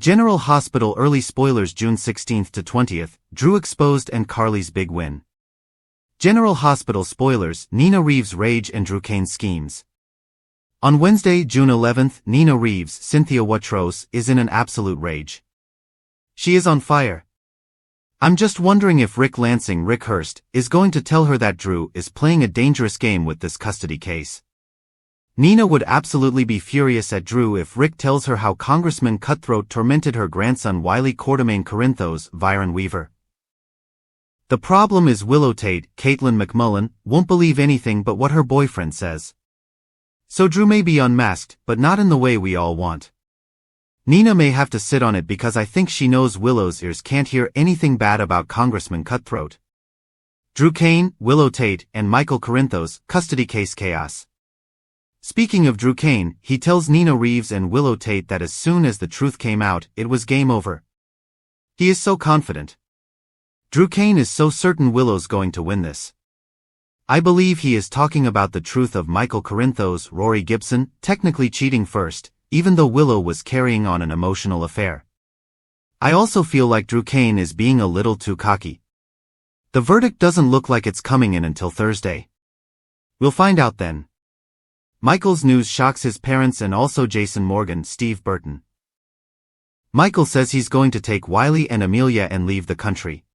General Hospital early spoilers June 16 to 20th, Drew exposed and Carly's big win. General Hospital spoilers, Nina Reeves' rage and Drew Cain's schemes. On Wednesday, June 11th, Nina Reeves, Cynthia Watros, is in an absolute rage. She is on fire. I'm just wondering if Rick Lansing, Rick Hurst, is going to tell her that Drew is playing a dangerous game with this custody case. Nina would absolutely be furious at Drew if Rick tells her how Congressman Cutthroat tormented her grandson Wiley Quartermain Corinthos, Viron Weaver. The problem is Willow Tate, Caitlin McMullen, won't believe anything but what her boyfriend says. So Drew may be unmasked, but not in the way we all want. Nina may have to sit on it because I think she knows Willow's ears can't hear anything bad about Congressman Cutthroat. Drew Cain, Willow Tate, and Michael Corinthos, custody case chaos. Speaking of Drew Cain, he tells Nina Reeves and Willow Tate that as soon as the truth came out, it was game over. He is so confident. Drew Cain is so certain Willow's going to win this. I believe he is talking about the truth of Michael Corinthos, Rory Gibson, technically cheating first, even though Willow was carrying on an emotional affair. I also feel like Drew Cain is being a little too cocky. The verdict doesn't look like it's coming in until Thursday. We'll find out then. Michael's news shocks his parents and also Jason Morgan, Steve Burton. Michael says he's going to take Wiley and Amelia and leave the country.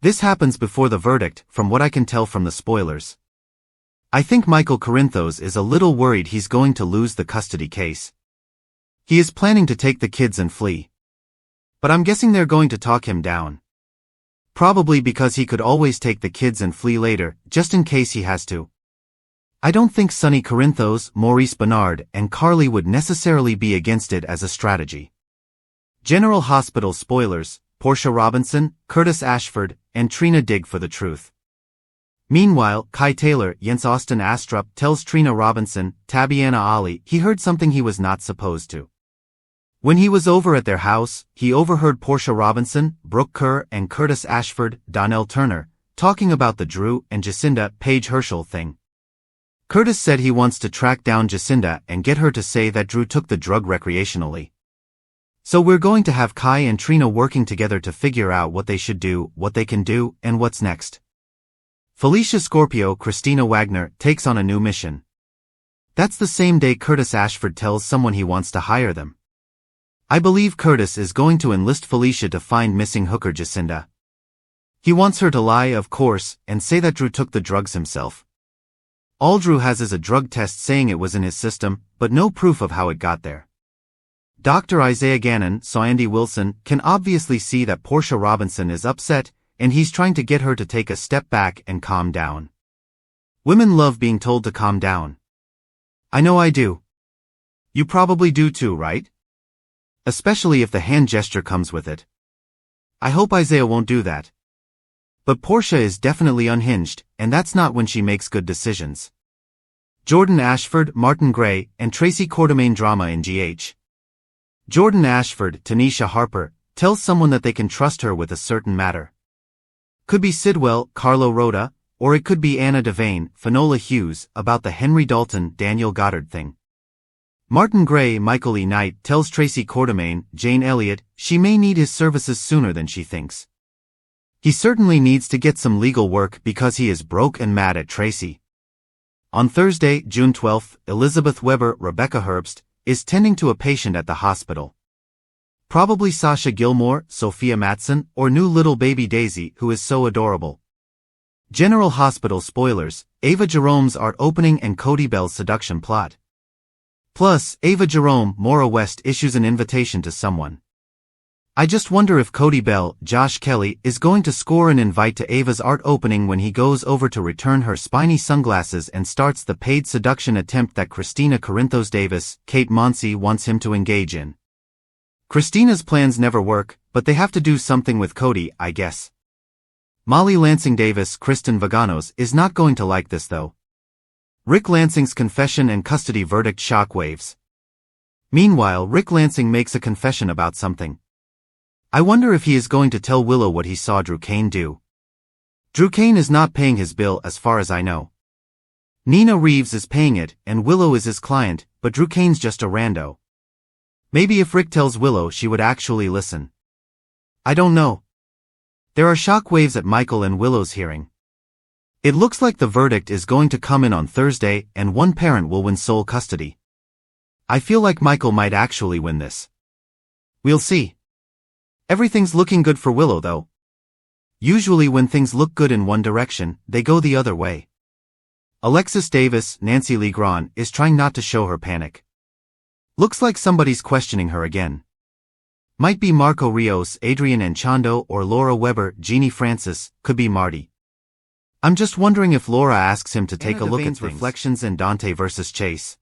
This happens before the verdict, from what I can tell from the spoilers. I think Michael Corinthos is a little worried he's going to lose the custody case. He is planning to take the kids and flee. But I'm guessing they're going to talk him down. Probably because he could always take the kids and flee later, just in case he has to. I don't think Sonny Corinthos, Maurice Benard, and Carly would necessarily be against it as a strategy. General Hospital spoilers, Portia Robinson, Curtis Ashford, and Trina dig for the truth. Meanwhile, Kai Taylor, Jens Austin Astrup, tells Trina Robinson, Tabiana Ali, he heard something he was not supposed to. When he was over at their house, he overheard Portia Robinson, Brooke Kerr, and Curtis Ashford, Donnell Turner, talking about the Drew and Jacinda, Paige Herschel thing. Curtis said he wants to track down Jacinda and get her to say that Drew took the drug recreationally. So we're going to have Kai and Trina working together to figure out what they should do, what they can do, and what's next. Felicia Scorpio, Christina Wagner, takes on a new mission. That's the same day Curtis Ashford tells someone he wants to hire them. I believe Curtis is going to enlist Felicia to find missing hooker Jacinda. He wants her to lie, of course, and say that Drew took the drugs himself. All Drew has is a drug test saying it was in his system, but no proof of how it got there. Dr. Isaiah Gannon, so Andy Wilson, can obviously see that Portia Robinson is upset, and he's trying to get her to take a step back and calm down. Women love being told to calm down. I know I do. You probably do too, right? Especially if the hand gesture comes with it. I hope Isaiah won't do that. But Portia is definitely unhinged, and that's not when she makes good decisions. Jordan Ashford, Martin Gray, and Tracy Quartermain drama in GH. Jordan Ashford, Tanisha Harper, tells someone that they can trust her with a certain matter. Could be Sidwell, Carlo Rhoda, or it could be Anna Devane, Finola Hughes, about the Henry Dalton, Daniel Goddard thing. Martin Gray, Michael E. Knight, tells Tracy Quartermain, Jane Elliott, she may need his services sooner than she thinks. He certainly needs to get some legal work because he is broke and mad at Tracy. On Thursday, June 12th, Elizabeth Weber, Rebecca Herbst, is tending to a patient at the hospital. Probably Sasha Gilmore, Sophia Matson, or new little baby Daisy, who is so adorable. General Hospital spoilers, Ava Jerome's art opening and Cody Bell's seduction plot. Plus, Ava Jerome, Maura West issues an invitation to someone. I just wonder if Cody Bell, Josh Kelly, is going to score an invite to Ava's art opening when he goes over to return her spiny sunglasses and starts the paid seduction attempt that Christina Corinthos Davis, Kate Monsey, wants him to engage in. Christina's plans never work, but they have to do something with Cody, I guess. Molly Lansing Davis, Kristen Vaganos, is not going to like this though. Rick Lansing's confession and custody verdict shockwaves. Meanwhile, Rick Lansing makes a confession about something. I wonder if he is going to tell Willow what he saw Drew Cain do. Drew Cain is not paying his bill as far as I know. Nina Reeves is paying it, and Willow is his client, but Drew Cain's just a rando. Maybe if Rick tells Willow she would actually listen. I don't know. There are shock waves at Michael and Willow's hearing. It looks like the verdict is going to come in on Thursday and one parent will win sole custody. I feel like Michael might actually win this. We'll see. Everything's looking good for Willow though. Usually when things look good in one direction, they go the other way. Alexis Davis, Nancy Lee Grahn, is trying not to show her panic. Looks like somebody's questioning her again. Might be Marco Rios, Adrian Anchondo, or Laura Weber, Jeannie Francis, could be Marty. I'm just wondering if Laura asks him to take a look at Reflections and Dante vs. Chase.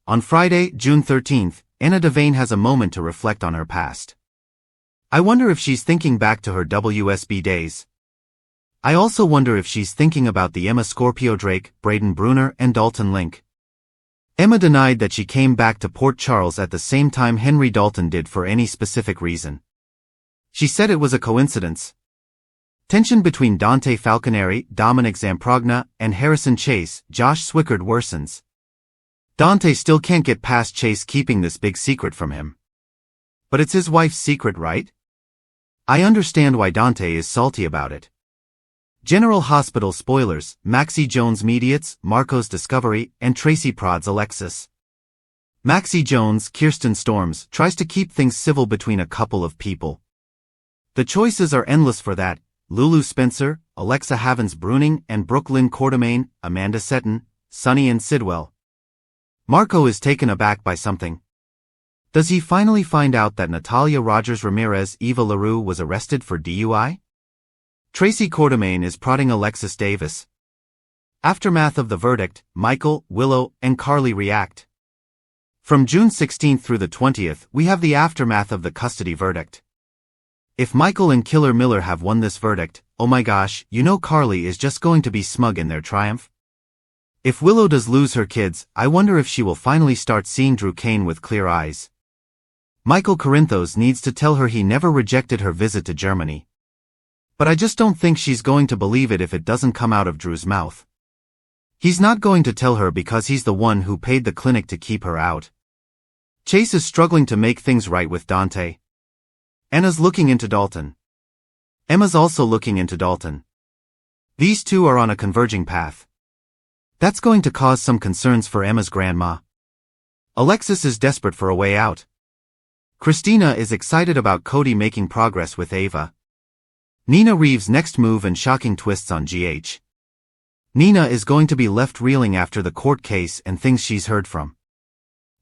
On Friday, June 13th, Anna Devane has a moment to reflect on her past. I wonder if she's thinking back to her WSB days. I also wonder if she's thinking about the Emma Scorpio Drake, Braden Bruner, and Dalton link. Emma denied that she came back to Port Charles at the same time Henry Dalton did for any specific reason. She said it was a coincidence. Tension between Dante Falconeri, Dominic Zamprogna, and Harrison Chase, Josh Swickard worsens. Dante still can't get past Chase keeping this big secret from him. But it's his wife's secret, right? I understand why Dante is salty about it. General Hospital spoilers, Maxie Jones Mediates, Marco's Discovery, and Tracy prods Alexis. Maxie Jones, Kirsten Storms, tries to keep things civil between a couple of people. The choices are endless for that: Lulu Spencer, Alexa Havens-Bruning, and Brooklyn Quartermain, Amanda Seton, Sonny and Sidwell. Marco is taken aback by something. Does he finally find out that Natalia Rogers Ramirez Eva LaRue was arrested for DUI? Tracy Quartermain is prodding Alexis Davis. Aftermath of the verdict, Michael, Willow, and Carly react. From June 16th through the 20th, we have the aftermath of the custody verdict. If Michael and Killer Miller have won this verdict, oh my gosh, you know Carly is just going to be smug in their triumph. If Willow does lose her kids, I wonder if she will finally start seeing Drew Kane with clear eyes. Michael Corinthos needs to tell her he never rejected her visit to Germany. But I just don't think she's going to believe it if it doesn't come out of Drew's mouth. He's not going to tell her because he's the one who paid the clinic to keep her out. Chase is struggling to make things right with Dante. Anna's looking into Dalton. Emma's also looking into Dalton. These two are on a converging path. That's going to cause some concerns for Emma's grandma. Alexis is desperate for a way out. Christina is excited about Cody making progress with Ava. Nina Reeves' next move and shocking twists on GH. Nina is going to be left reeling after the court case and things she's heard from.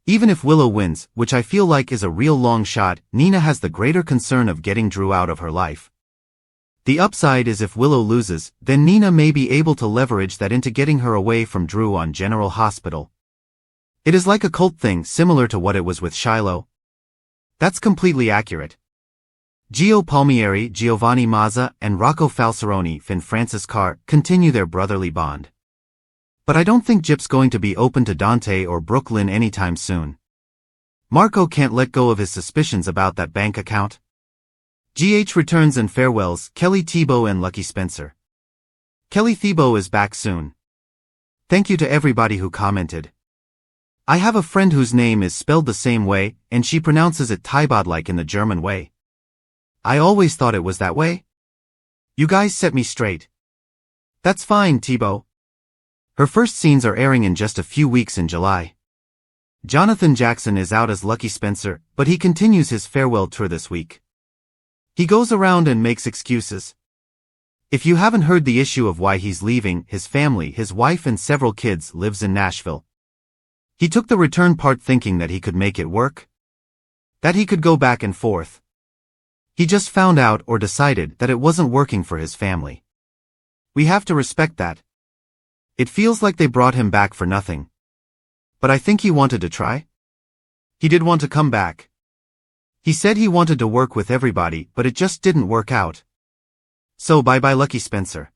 Even if Willow wins, which I feel like is a real long shot, Nina has the greater concern of getting Drew out of her life. The upside is if Willow loses, then Nina may be able to leverage that into getting her away from Drew on General Hospital. It is like a cult thing similar to what it was with Shiloh. That's completely accurate. Gio Palmieri, Giovanni Mazza, and Rocco Falsaroni, Finn Francis Carr, continue their brotherly bond. But I don't think Jip's going to be open to Dante or Brooklyn anytime soon. Marco can't let go of his suspicions about that bank account. GH returns and farewells Kelly Thibault and Lucky Spencer. Kelly Thibault is back soon. Thank you to everybody who commented. I have a friend whose name is spelled the same way, and she pronounces it Thibaud like in the German way. I always thought it was that way. You guys set me straight. That's fine, Thibault. Her first scenes are airing in just a few weeks in July. Jonathan Jackson is out as Lucky Spencer, but he continues his farewell tour this week. He goes around and makes excuses. If you haven't heard the issue of why he's leaving, his family, his wife and several kids, lives in Nashville. He took the return part thinking that he could make it work. That he could go back and forth. He just found out or decided that it wasn't working for his family. We have to respect that. It feels like they brought him back for nothing. But I think he wanted to try. He did want to come back. He said he wanted to work with everybody, but it just didn't work out. So bye-bye Lucky Spencer.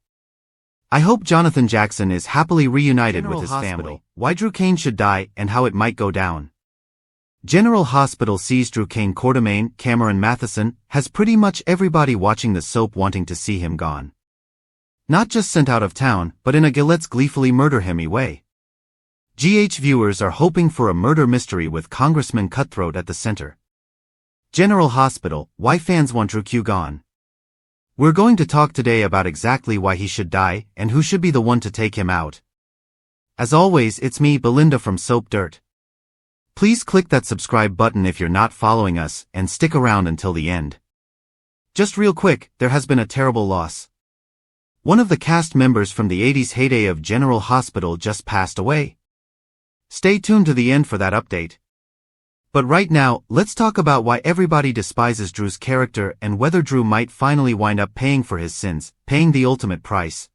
I hope Jonathan Jackson is happily reunited with his family. Why Drew Kane should die and how it might go down. General Hospital sees Drew Kane. Quartermain, Cameron Matheson, has pretty much everybody watching the soap wanting to see him gone. Not just sent out of town, but in a let's gleefully murder him way. GH viewers are hoping for a murder mystery with Congressman Cutthroat at the center. General Hospital, why fans want Drew Q gone. We're going to talk today about exactly why he should die and who should be the one to take him out. As always, it's me, Belinda from Soap Dirt. Please click that subscribe button if you're not following us and stick around until the end. Just real quick, there has been a terrible loss. One of the cast members from the 80s heyday of General Hospital just passed away. Stay tuned to the end for that update. But right now, let's talk about why everybody despises Drew's character and whether Drew might finally wind up paying for his sins, paying the ultimate price.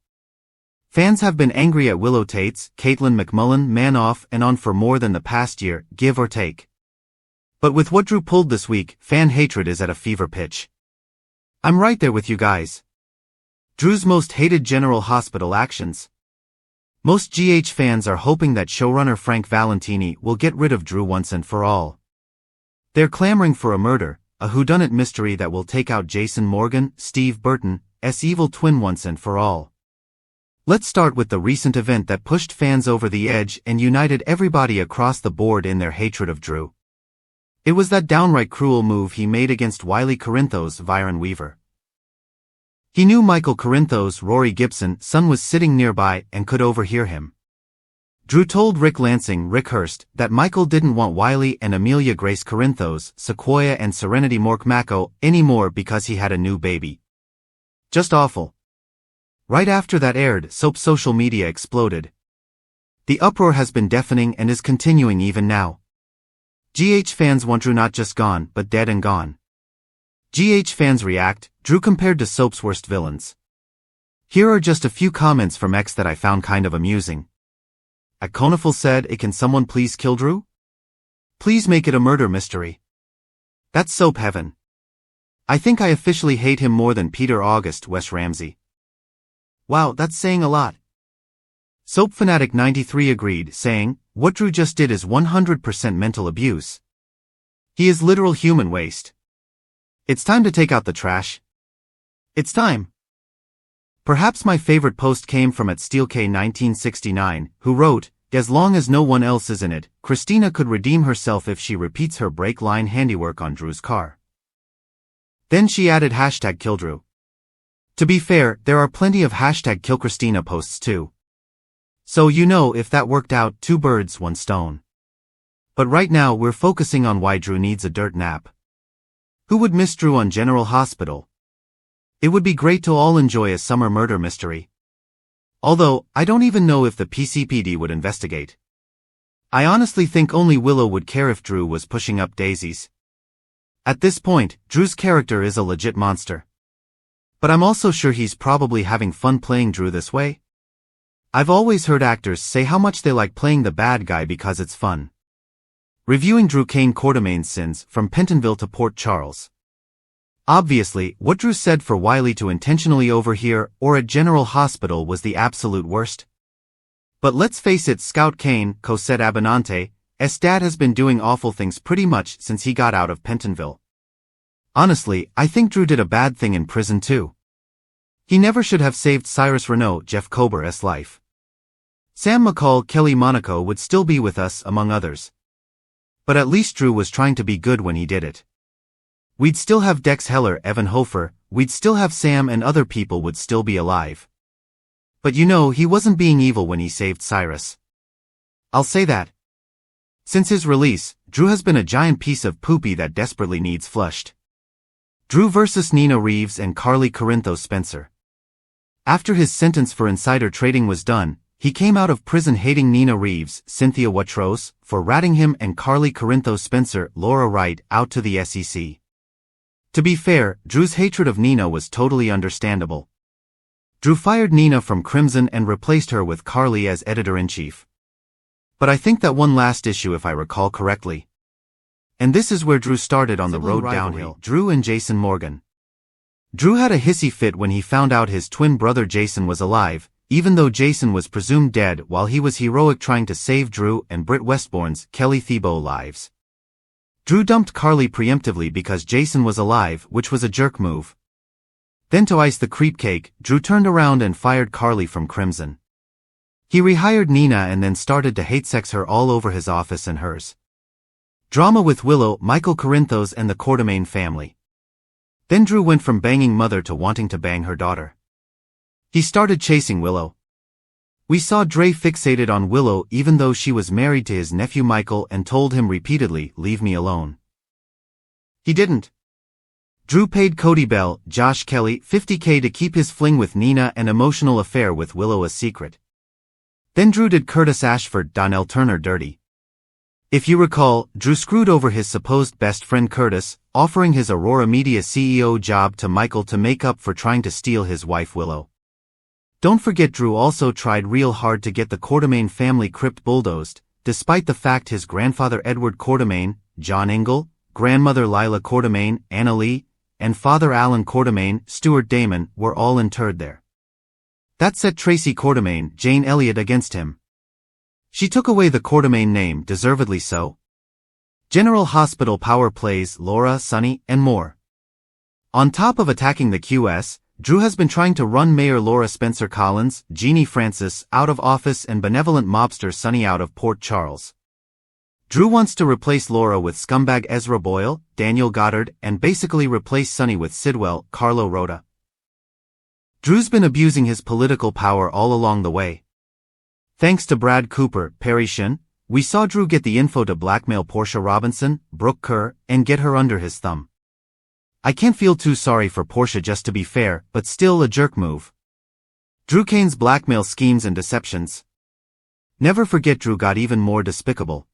Fans have been angry at Willow Tates, Caitlin McMullen, Manoff, and on for more than the past year, give or take. But with what Drew pulled this week, fan hatred is at a fever pitch. I'm right there with you guys. Drew's most hated General Hospital actions. Most GH fans are hoping that showrunner Frank Valentini will get rid of Drew once and for all. They're clamoring for a murder, a whodunit mystery that will take out Jason Morgan, Steve Burton's evil twin once and for all. Let's start with the recent event that pushed fans over the edge and united everybody across the board in their hatred of Drew. It was that downright cruel move he made against Wiley Corinthos' Viren Weaver. He knew Michael Corinthos' Rory Gibson's son was sitting nearby and could overhear him. Drew told Rick Lansing, Rick Hurst, that Michael didn't want Wiley and Amelia Grace Corinthos, Sequoia and Serenity Morkmako anymore because he had a new baby. Just awful. Right after that aired, Soap's social media exploded. The uproar has been deafening and is continuing even now. GH fans want Drew not just gone, but dead and gone. GH fans react, Drew compared to Soap's worst villains. Here are just a few comments from X that I found kind of amusing. Conifal said, can someone please kill Drew? Please make it a murder mystery. That's Soap heaven. I think I officially hate him more than Peter August, Wes Ramsey. Wow, that's saying a lot. Soap Fanatic 93 agreed, saying, what Drew just did is 100% mental abuse. He is literal human waste. It's time to take out the trash. It's time. Perhaps my favorite post came from @SteelK1969, who wrote, as long as no one else is in it, Christina could redeem herself if she repeats her brake line handiwork on Drew's car. Then she added #KillDrew. To be fair, there are plenty of #KillChristina posts too. So if that worked out, two birds, one stone. But right now we're focusing on why Drew needs a dirt nap. Who would miss Drew on General Hospital? It would be great to all enjoy a summer murder mystery. Although, I don't even know if the PCPD would investigate. I honestly think only Willow would care if Drew was pushing up daisies. At this point, Drew's character is a legit monster. But I'm also sure he's probably having fun playing Drew this way. I've always heard actors say how much they like playing the bad guy because it's fun. Reviewing Drew Kane Quartermain's sins from Pentonville to Port Charles. Obviously, what Drew said for Wiley to intentionally overhear or at General Hospital was the absolute worst. But let's face it, Scout Kane, Cosette Abinante's dad has been doing awful things pretty much since he got out of Pentonville. Honestly, I think Drew did a bad thing in prison too. He never should have saved Cyrus Renault, Jeff Kober's life. Sam McCall, Kelly Monaco would still be with us, among others. But at least Drew was trying to be good when he did it. We'd still have Dex Heller, Evan Hofer, we'd still have Sam, and other people would still be alive. But he wasn't being evil when he saved Cyrus. I'll say that. Since his release, Drew has been a giant piece of poopy that desperately needs flushed. Drew vs. Nina Reeves and Carly Corinthos Spencer. After his sentence for insider trading was done, he came out of prison hating Nina Reeves, Cynthia Watros, for ratting him, and Carly Corinthos Spencer, Laura Wright, out to the SEC. To be fair, Drew's hatred of Nina was totally understandable. Drew fired Nina from Crimson and replaced her with Carly as editor-in-chief. But I think that one last issue, if I recall correctly. And this is where Drew started on the road downhill. Drew and Jason Morgan. Drew had a hissy fit when he found out his twin brother Jason was alive, even though Jason was presumed dead while he was heroic trying to save Drew and Britt Westbourne's, Kelly Thibault, lives. Drew dumped Carly preemptively because Jason was alive, which was a jerk move. Then to ice the creep cake, Drew turned around and fired Carly from Crimson. He rehired Nina and then started to hate-sex her all over his office and hers. Drama with Willow, Michael Corinthos and the Quartermain family. Then Drew went from banging mother to wanting to bang her daughter. He started chasing Willow. We saw Dre fixated on Willow even though she was married to his nephew Michael and told him repeatedly, "Leave me alone." He didn't. Drew paid Cody Bell, Josh Kelly, $50K to keep his fling with Nina and emotional affair with Willow a secret. Then Drew did Curtis Ashford, Donnell Turner dirty. If you recall, Drew screwed over his supposed best friend Curtis, offering his Aurora Media CEO job to Michael to make up for trying to steal his wife Willow. Don't forget Drew also tried real hard to get the Quartermain family crypt bulldozed, despite the fact his grandfather Edward Quartermain, John Ingle, grandmother Lila Quartermain, Anna Lee, and father Alan Quartermain, Stuart Damon, were all interred there. That set Tracy Quartermain, Jane Elliott against him. She took away the Quartermain name, deservedly so. General Hospital power plays, Laura, Sonny, and more. On top of attacking the QS, Drew has been trying to run Mayor Laura Spencer Collins, Jeannie Francis, out of office and benevolent mobster Sonny out of Port Charles. Drew wants to replace Laura with scumbag Ezra Boyle, Daniel Goddard, and basically replace Sonny with Sidwell, Carlo Rota. Drew's been abusing his political power all along the way. Thanks to Brad Cooper, Perry Shin, we saw Drew get the info to blackmail Portia Robinson, Brooke Kerr, and get her under his thumb. I can't feel too sorry for Portia just to be fair, but still a jerk move. Drew Kane's blackmail schemes and deceptions. Never forget Drew got even more despicable.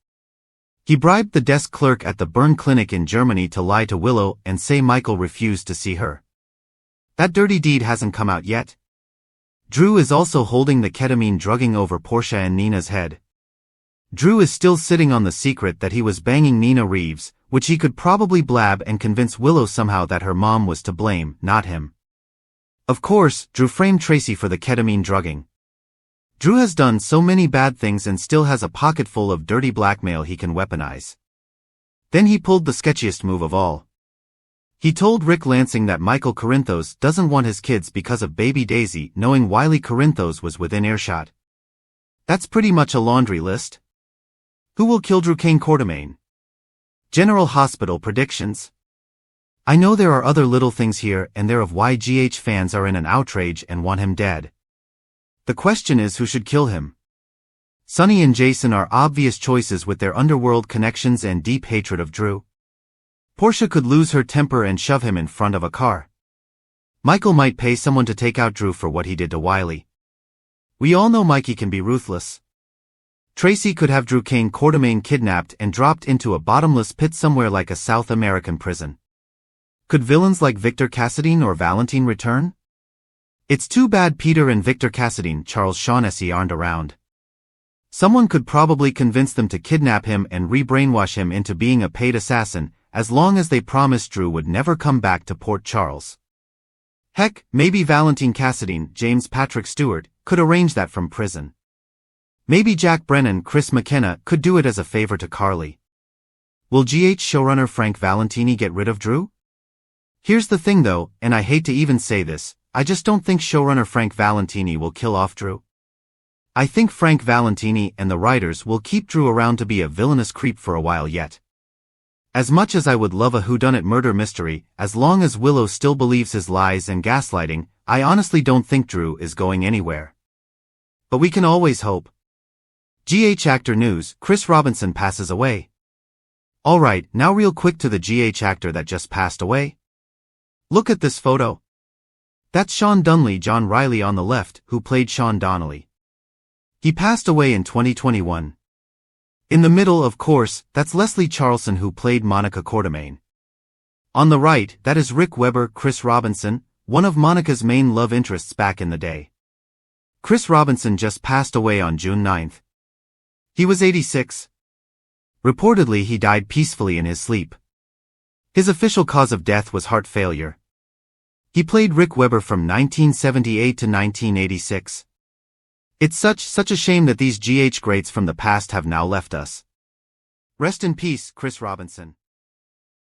He bribed the desk clerk at the burn clinic in Germany to lie to Willow and say Michael refused to see her. That dirty deed hasn't come out yet. Drew is also holding the ketamine drugging over Portia and Nina's head. Drew is still sitting on the secret that he was banging Nina Reeves, which he could probably blab and convince Willow somehow that her mom was to blame, not him. Of course, Drew framed Tracy for the ketamine drugging. Drew has done so many bad things and still has a pocket full of dirty blackmail he can weaponize. Then he pulled the sketchiest move of all. He told Rick Lansing that Michael Corinthos doesn't want his kids because of baby Daisy, knowing Wiley Corinthos was within earshot. That's pretty much a laundry list. Who will kill Drew Kane Quartermain? General Hospital predictions. I know there are other little things here and there of why GH fans are in an outrage and want him dead. The question is who should kill him. Sonny and Jason are obvious choices with their underworld connections and deep hatred of Drew. Portia could lose her temper and shove him in front of a car. Michael might pay someone to take out Drew for what he did to Wiley. We all know Mikey can be ruthless. Tracy could have Drew Kane Quartermain kidnapped and dropped into a bottomless pit somewhere like a South American prison. Could villains like Victor Cassadine or Valentine return? It's too bad Peter and Victor Cassadine, Charles Shaughnessy, aren't around. Someone could probably convince them to kidnap him and re-brainwash him into being a paid assassin, as long as they promised Drew would never come back to Port Charles. Heck, maybe Valentine Cassadine, James Patrick Stewart, could arrange that from prison. Maybe Jack Brennan, Chris McKenna, could do it as a favor to Carly. Will GH showrunner Frank Valentini get rid of Drew? Here's the thing though, and I hate to even say this, I just don't think showrunner Frank Valentini will kill off Drew. I think Frank Valentini and the writers will keep Drew around to be a villainous creep for a while yet. As much as I would love a whodunit murder mystery, as long as Willow still believes his lies and gaslighting, I honestly don't think Drew is going anywhere. But we can always hope. GH actor news, Chris Robinson passes away. Alright, now real quick to the GH actor that just passed away. Look at this photo. That's Sean Dunley, John Riley on the left, who played Sean Donnelly. He passed away in 2021. In the middle, of course, that's Leslie Charlson who played Monica Quartermain. On the right, that is Rick Weber, Chris Robinson, one of Monica's main love interests back in the day. Chris Robinson just passed away on June 9th. He was 86. Reportedly he died peacefully in his sleep. His official cause of death was heart failure. He played Rick Weber from 1978 to 1986. It's such a shame that these GH greats from the past have now left us. Rest in peace, Chris Robinson.